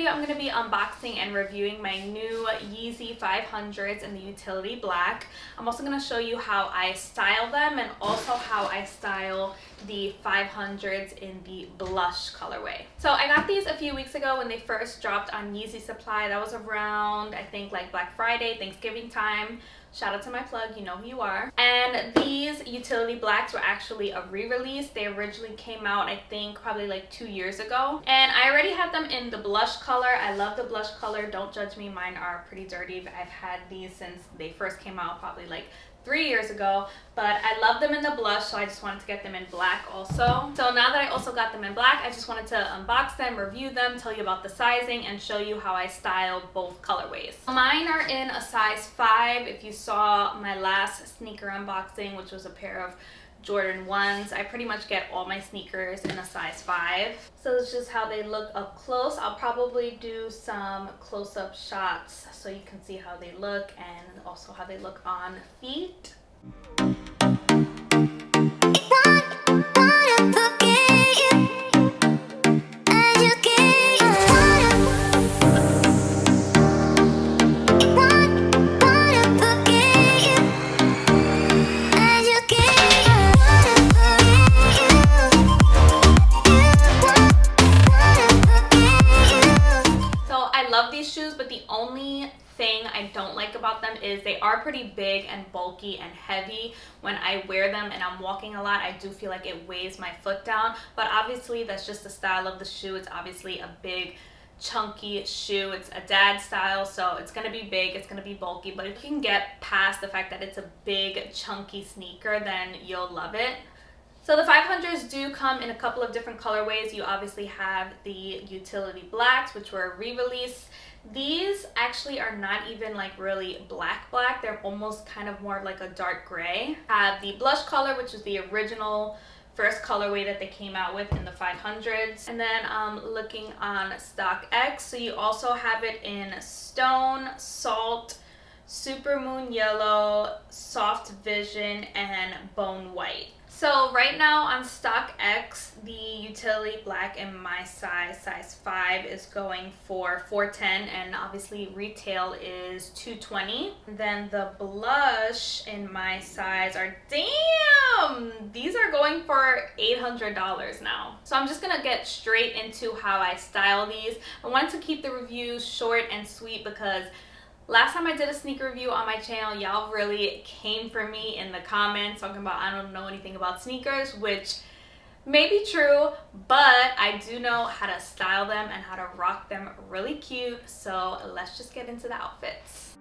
video, I'm going to be unboxing and reviewing my new Yeezy 500s in the utility black. I'm also going to show you how I style them and also how I style the 500s in the blush colorway. So I got these a few weeks ago when they first dropped on Yeezy Supply. That was around, I think, like Black Friday, Thanksgiving time. Shout out to my plug, you know who you are. And these utility blacks were actually a re-release. They originally came out, I think, probably like 2 years ago. And I already had them in the blush color. I love the blush color. Don't judge me. Mine are pretty dirty. I've had these since they first came out, probably like 3 years ago, but I love them in the blush, so I just wanted to get them in black also. So now that I also got them in black, I just wanted to unbox them, review them, tell you about the sizing, and show you how I styled both colorways. Mine are in a size 5. If you saw my last sneaker unboxing, which was a pair of Jordan 1s, I pretty much get all my sneakers in a size 5. So it's just how they look up close. I'll probably do some close-up shots so you can see how they look and also how they look on feet. But the only thing I don't like about them is they are pretty big and bulky and heavy. When I wear them and I'm walking a lot, I do feel like it weighs my foot down, but obviously that's just the style of the shoe. It's obviously a big chunky shoe. It's a dad style, so it's gonna be big, it's gonna be bulky, but if you can get past the fact that it's a big chunky sneaker, then you'll love it. So the 500s do come in a couple of different colorways. You obviously have the utility blacks, which were a re-release. These actually are not even like really black. They're almost kind of more like a dark gray. Have the blush color, which is the original first colorway that they came out with in the 500s. And then looking on StockX, so you also have it in stone, salt, supermoon yellow, soft vision, and bone white. So right now on StockX, the utility black in my size 5, is going for $410, and obviously retail is $220. And then the blush in my size are, damn, these are going for $800 now. So I'm just gonna get straight into how I style these. I wanted to keep the review short and sweet because last time I did a sneaker review on my channel, y'all really came for me in the comments talking about I don't know anything about sneakers, which may be true, but I do know how to style them and how to rock them really cute. So let's just get into the outfits.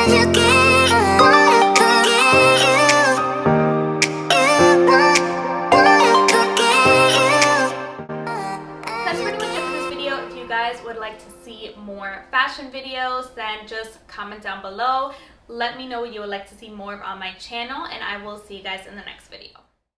That's pretty much it for this video. If you guys would like to see more fashion videos, then just comment down below. Let me know what you would like to see more of on my channel, and I will see you guys in the next video.